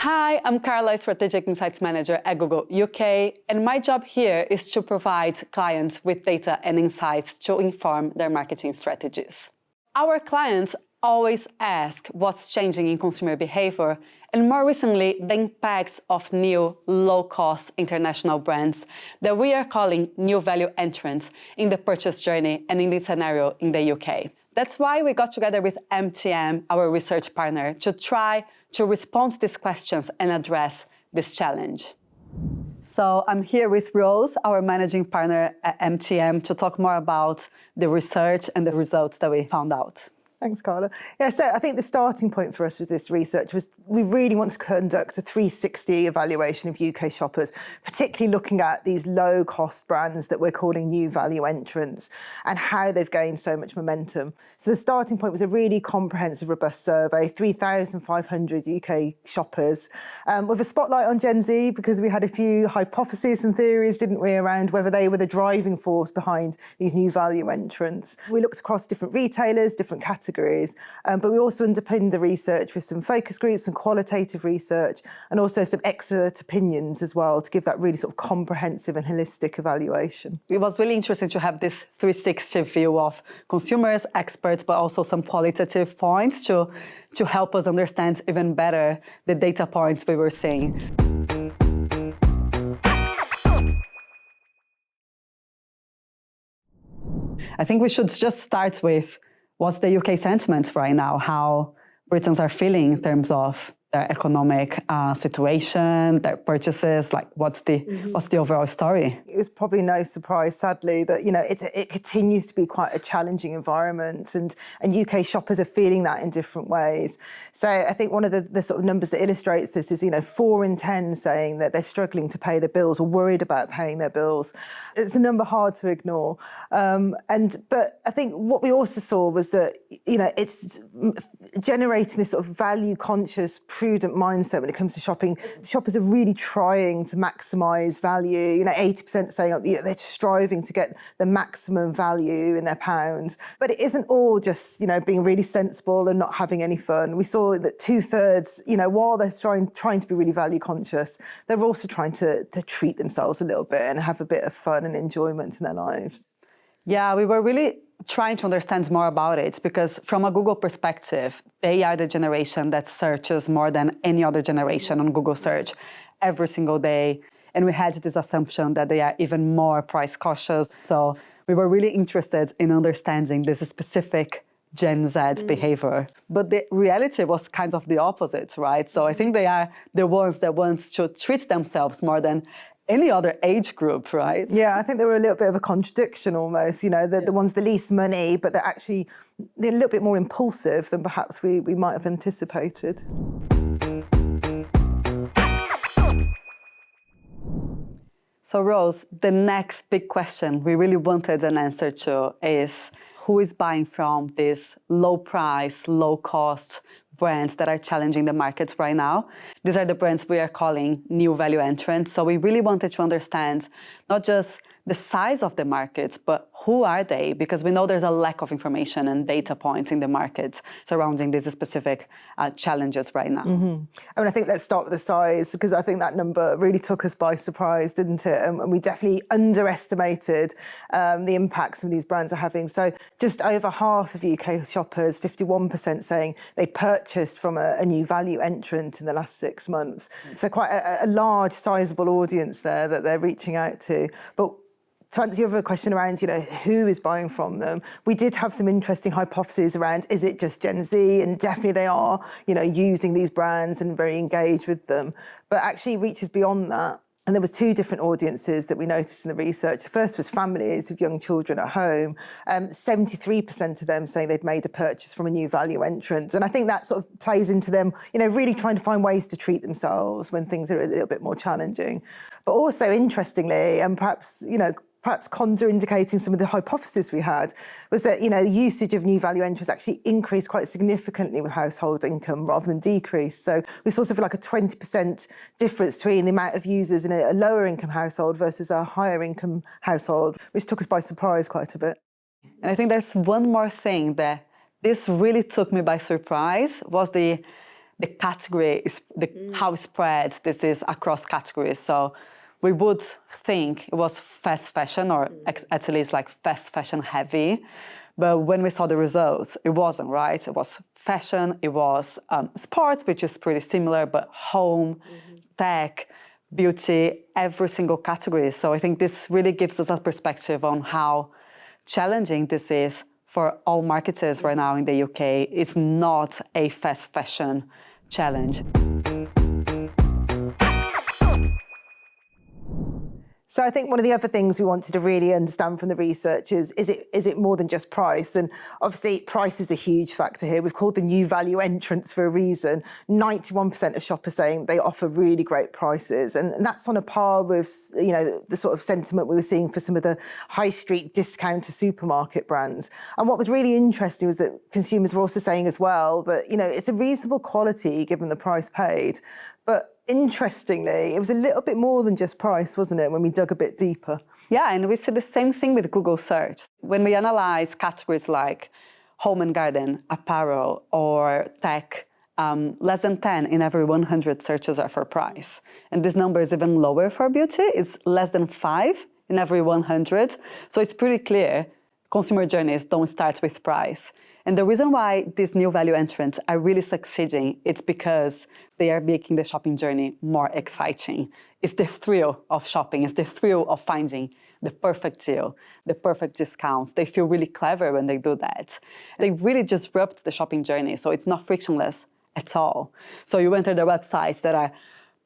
Hi, I'm Carla, Strategic Insights Manager at Google UK, and my job here is to provide clients with data and insights to inform their marketing strategies. Our clients always ask what's changing in consumer behavior, and more recently, the impacts of new low-cost international brands that we are calling new value entrants in the purchase journey and in this scenario in the UK. That's why we got together with MTM, our research partner, to try to respond to these questions and address this challenge. So I'm here with Rose, our managing partner at MTM, to talk more about the research and the results that we found out. Thanks, Carla. Yeah, so I think the starting point for us with this research was we really want to conduct a 360 evaluation of UK shoppers, particularly looking at these low-cost brands that we're calling new value entrants and how they've gained so much momentum. So the starting point was a really comprehensive, robust survey, 3,500 UK shoppers, with a spotlight on Gen Z because we had a few hypotheses and theories, didn't we, around whether they were the driving force behind these new value entrants. We looked across different retailers, different categories, but we also underpinned the research with some focus groups, some qualitative research, and also some expert opinions as well to give that really sort of comprehensive and holistic evaluation. It was really interesting to have this 360 view of consumers, experts, but also some qualitative points to help us understand even better the data points we were seeing. I think we should just start with what's the UK sentiment right now, how Britons are feeling in terms of their economic situation, their purchases, like what's the overall story? It was probably no surprise, sadly, that it continues to be quite a challenging environment, and UK shoppers are feeling that in different ways. So I think one of the sort of numbers that illustrates this is 4 in 10 saying that they're struggling to pay their bills or worried about paying their bills. It's a number hard to ignore. But I think what we also saw was that it's generating this sort of value-conscious, prudent mindset when it comes to shopping. Shoppers are really trying to maximise value. 80% saying they're striving to get the maximum value in their pounds. But it isn't all just being really sensible and not having any fun. We saw that 2/3, while they're trying to be really value conscious, they're also trying to treat themselves a little bit and have a bit of fun and enjoyment in their lives. Yeah, we were really trying to understand more about it because from a Google perspective, they are the generation that searches more than any other generation on Google search every single day. And we had this assumption that they are even more price cautious. So we were really interested in understanding this specific Gen Z behavior. But the reality was kind of the opposite, right? So I think they are the ones that want to treat themselves more than any other age group, right? Yeah, I think they were a little bit of a contradiction almost, the ones the least money, but they're a little bit more impulsive than perhaps we might have anticipated. So Rose, the next big question we really wanted an answer to is who is buying from these low price, low cost brands that are challenging the markets right now. These are the brands we are calling new value entrants. So we really wanted to understand not just the size of the markets, but who are they? Because we know there's a lack of information and data points in the markets surrounding these specific challenges right now. I think let's start with the size, because I think that number really took us by surprise, didn't it? And we definitely underestimated the impact some of these brands are having. So just over half of UK shoppers, 51% saying they purchased from a new value entrant in the last 6 months. So quite a large, sizable audience there that they're reaching out to. But to answer your other question around, who is buying from them, we did have some interesting hypotheses around, is it just Gen Z? And definitely they are, using these brands and very engaged with them. But actually it reaches beyond that. And there were 2 different audiences that we noticed in the research. The first was families with young children at home. 73% of them saying they'd made a purchase from a new value entrant. And I think that sort of plays into them, really trying to find ways to treat themselves when things are a little bit more challenging. But also interestingly, and perhaps contraindicating some of the hypotheses we had, was that, the usage of new value entrants actually increased quite significantly with household income rather than decreased. So we saw something like a 20% difference between the amount of users in a lower income household versus a higher income household, which took us by surprise quite a bit. And I think there's one more thing that this really took me by surprise was the the category is how spread this is across categories. So we would think it was fast fashion, or at least like fast fashion heavy. But when we saw the results, it wasn't, right? It was fashion, it was sports, which is pretty similar, but home, tech, beauty, every single category. So I think this really gives us a perspective on how challenging this is for all marketers right now in the UK. It's not a fast fashion challenge. So I think one of the other things we wanted to really understand from the research is it more than just price? And obviously price is a huge factor here. We've called the new value entrants for a reason. 91% of shoppers saying they offer really great prices. And that's on a par with, you know, the sort of sentiment we were seeing for some of the high street discounter supermarket brands. And what was really interesting was that consumers were also saying as well that, you know, it's a reasonable quality given the price paid. But interestingly, it was a little bit more than just price, wasn't it, when we dug a bit deeper? Yeah, and we see the same thing with Google search. When we analyze categories like home and garden, apparel, or tech, less than 10 in every 100 searches are for price. And this number is even lower for beauty. It's less than 5 in every 100. So it's pretty clear consumer journeys don't start with price. And the reason why these new value entrants are really succeeding, it's because they are making the shopping journey more exciting. It's the thrill of shopping. It's the thrill of finding the perfect deal, the perfect discounts. They feel really clever when they do that. They really disrupt the shopping journey, so it's not frictionless at all. So you enter the websites that are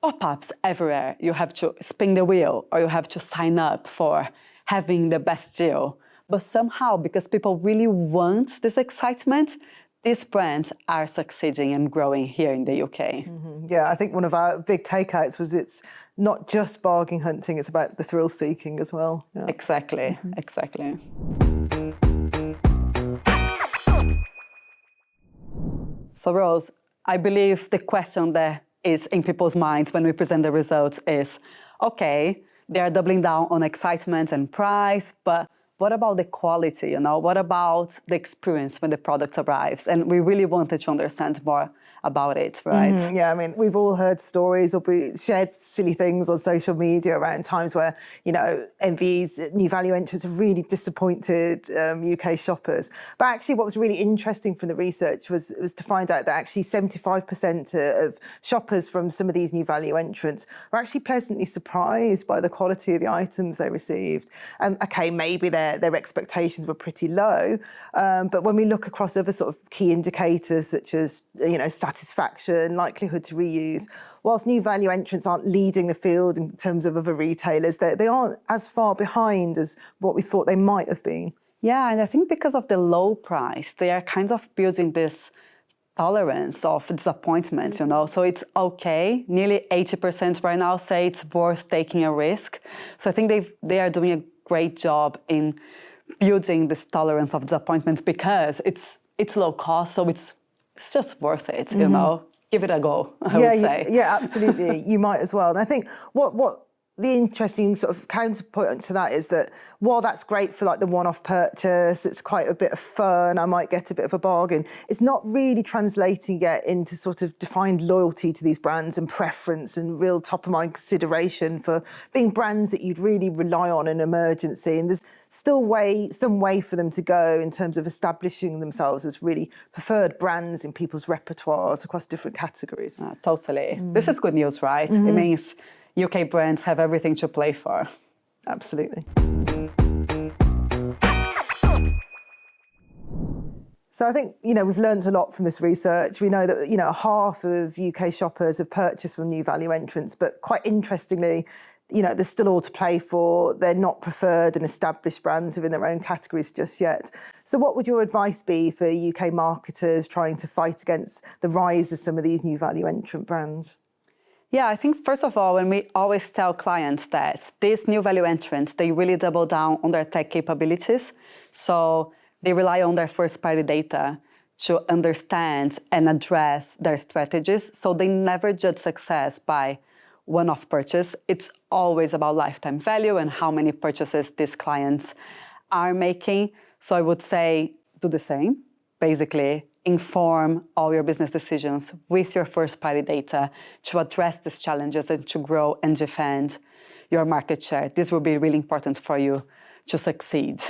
pop-ups everywhere. You have to spin the wheel, or you have to sign up for having the best deal. But somehow, because people really want this excitement, these brands are succeeding and growing here in the UK. Mm-hmm. Yeah, I think one of our big takeouts was it's not just bargain hunting, it's about the thrill seeking as well. Yeah. Exactly, exactly. So Rose, I believe the question that is in people's minds when we present the results is, okay, they are doubling down on excitement and price, but what about the quality, you know? What about the experience when the product arrives? And we really wanted to understand more about it, right? Mm-hmm. Yeah, I mean, we've all heard stories or shared silly things on social media around times where, you know, MV's new value entrants have really disappointed UK shoppers. But actually what was really interesting from the research was to find out that actually 75% of shoppers from some of these new value entrants were actually pleasantly surprised by the quality of the items they received. Okay, maybe their expectations were pretty low, but when we look across other sort of key indicators such as, you know, satisfaction, likelihood to reuse, whilst new value entrants aren't leading the field in terms of other retailers, they aren't as far behind as what we thought they might have been. Yeah, and I think because of the low price, they are kind of building this tolerance of disappointment, you know, so it's okay. Nearly 80% right now say it's worth taking a risk. So I think they are doing a great job in building this tolerance of disappointment because it's low cost, so it's just worth it, you know. Give it a go, I would say. Yeah, absolutely. You might as well. And I think what the interesting sort of counterpoint to that is that while that's great for like the one-off purchase, it's quite a bit of fun, I might get a bit of a bargain, it's not really translating yet into sort of defined loyalty to these brands and preference and real top-of-mind consideration for being brands that you'd really rely on in emergency. And there's still some way for them to go in terms of establishing themselves as really preferred brands in people's repertoires across different categories. Totally. This is good news, right? It means UK brands have everything to play for. Absolutely. So I think, you know, we've learned a lot from this research. We know that, you know, half of UK shoppers have purchased from new value entrants, but quite interestingly, you know, there's still all to play for. They're not preferred and established brands within their own categories just yet. So what would your advice be for UK marketers trying to fight against the rise of some of these new value entrant brands? Yeah, I think first of all, when we always tell clients that these new value entrants, they really double down on their tech capabilities. So they rely on their first-party data to understand and address their strategies. So they never judge success by one-off purchase. It's always about lifetime value and how many purchases these clients are making. So I would say do the same. basically inform all your business decisions with your first-party data to address these challenges and to grow and defend your market share. This will be really important for you to succeed.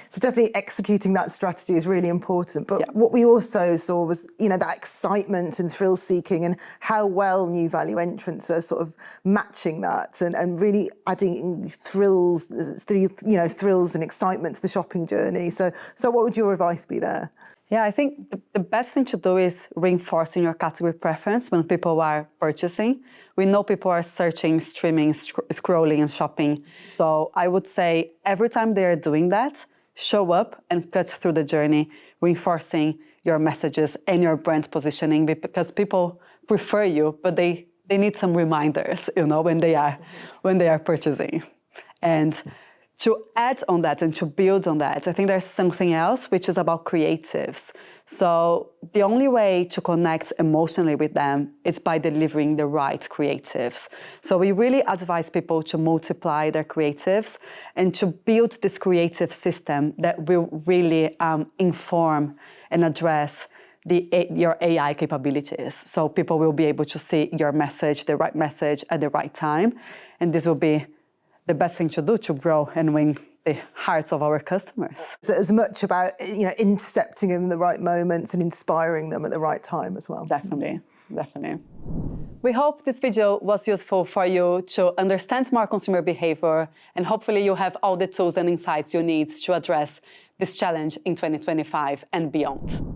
So definitely executing that strategy is really important. But what we also saw was, that excitement and thrill seeking and how well new value entrants are sort of matching that and really adding thrills and excitement to the shopping journey. So what would your advice be there? Yeah, I think the best thing to do is reinforcing your category preference when people are purchasing. We know people are searching, streaming, scrolling and shopping. So I would say every time they are doing that, show up and cut through the journey, reinforcing your messages and your brand positioning, because people prefer you, but they need some reminders, when they are purchasing. And to add on that and to build on that, I think there's something else, which is about creatives. So the only way to connect emotionally with them is by delivering the right creatives. So we really advise people to multiply their creatives and to build this creative system that will really inform and address your AI capabilities. So people will be able to see your message, the right message at the right time. And this will be the best thing to do to grow and win the hearts of our customers. So as much about intercepting them in the right moments and inspiring them at the right time as well. Definitely. We hope this video was useful for you to understand more consumer behavior, and hopefully you have all the tools and insights you need to address this challenge in 2025 and beyond.